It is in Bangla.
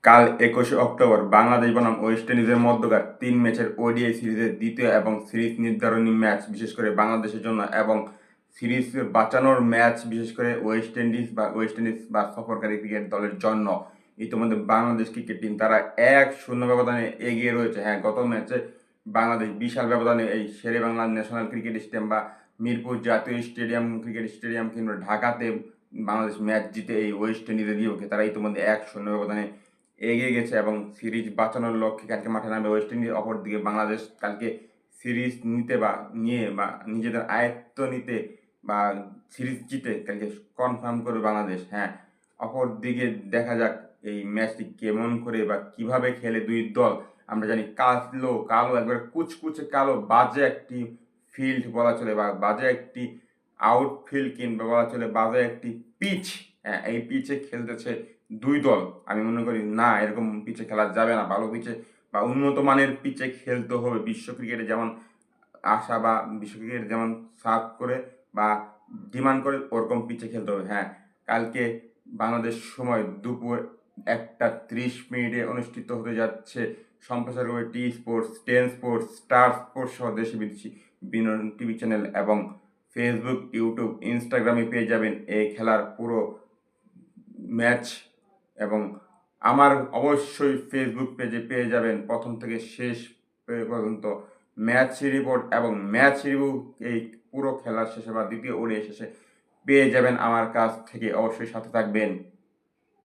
কাল ২১শে অক্টোবর বাংলাদেশ বনাম ওয়েস্ট ইন্ডিজের মধ্যকার ৩ ম্যাচের ওডিআই সিরিজের দ্বিতীয় এবং সিরিজ নির্ধারণী ম্যাচ বিশেষ করে বাংলাদেশের জন্য এবং সিরিজ বাঁচানোর ম্যাচ বিশেষ করে ওয়েস্ট ইন্ডিজ বা সফরকারী ক্রিকেট দলের জন্য ইতিমধ্যে বাংলাদেশ ক্রিকেট টিম তারা ১-০ ব্যবধানে এগিয়ে রয়েছে। হ্যাঁ, গত ম্যাচে বাংলাদেশ বিশাল ব্যবধানে এই শেরেবাংলা ন্যাশনাল ক্রিকেট স্টেডিয়াম বা মিরপুর জাতীয় স্টেডিয়াম ক্রিকেট স্টেডিয়াম কিংবা ঢাকাতে বাংলাদেশ ম্যাচ জিতে এই ওয়েস্ট ইন্ডিজের বিপক্ষে তারা ইতিমধ্যে ১-০ ব্যবধানে এগিয়ে গেছে এবং সিরিজ বাঁচানোর লক্ষ্যে কালকে মাঠে নামবে ওয়েস্ট ইন্ডিজ। অপরদিকে বাংলাদেশ কালকে সিরিজ নিতে বা নিয়ে বা নিজেদের আয়ত্ত নিতে বা সিরিজ জিতে কালকে কনফার্ম করবে বাংলাদেশ। হ্যাঁ, অপরদিকে দেখা যাক এই ম্যাচটি কেমন করে বা কিভাবে খেলে দুই দল। আমরা জানি কালো কালো একবারে কুচকুচে কালো বাজে একটি ফিল্ড বলা চলে বা বাজে একটি আউটফিল্ড কিংবা বলা চলে বাজে একটি পিচ। হ্যাঁ, এই পিচে খেলতেছে দুই দল। আমি মনে করি না, এরকম পিচে খেলা যাবে না। ভালো পিচে বা উন্নত মানের পিচে খেলতে হবে। বিশ্ব ক্রিকেটে যেমন আশা বা বিশ্ব ক্রিকেট যেমন সার্ভ করে বা ডিমান্ড করে ওরকম পিচে খেলতে হবে। হ্যাঁ, কালকে বাংলাদেশ সময় দুপুর ১টা ৩০ অনুষ্ঠিত হতে যাচ্ছে। সম্প্রচার করবে T sports, Ten sports, Star sports সহ দেশি বিদেশি বিনোদন টিভি চ্যানেল এবং ফেসবুক, ইউটিউব, ইনস্টাগ্রামে পেয়ে যাবেন এই খেলার পুরো ম্যাচ। এবং আমার অবশ্যই ফেসবুক পেজে পেয়ে যাবেন প্রথম থেকে শেষ পর্যন্ত ম্যাচ রিপোর্ট এবং ম্যাচ রিভিউ। এই পুরো খেলার শেষে বা দ্বিতীয় ওডিআই শেষে পেয়ে যাবেন আমার কাছ থেকে। অবশ্যই সাথে থাকবেন।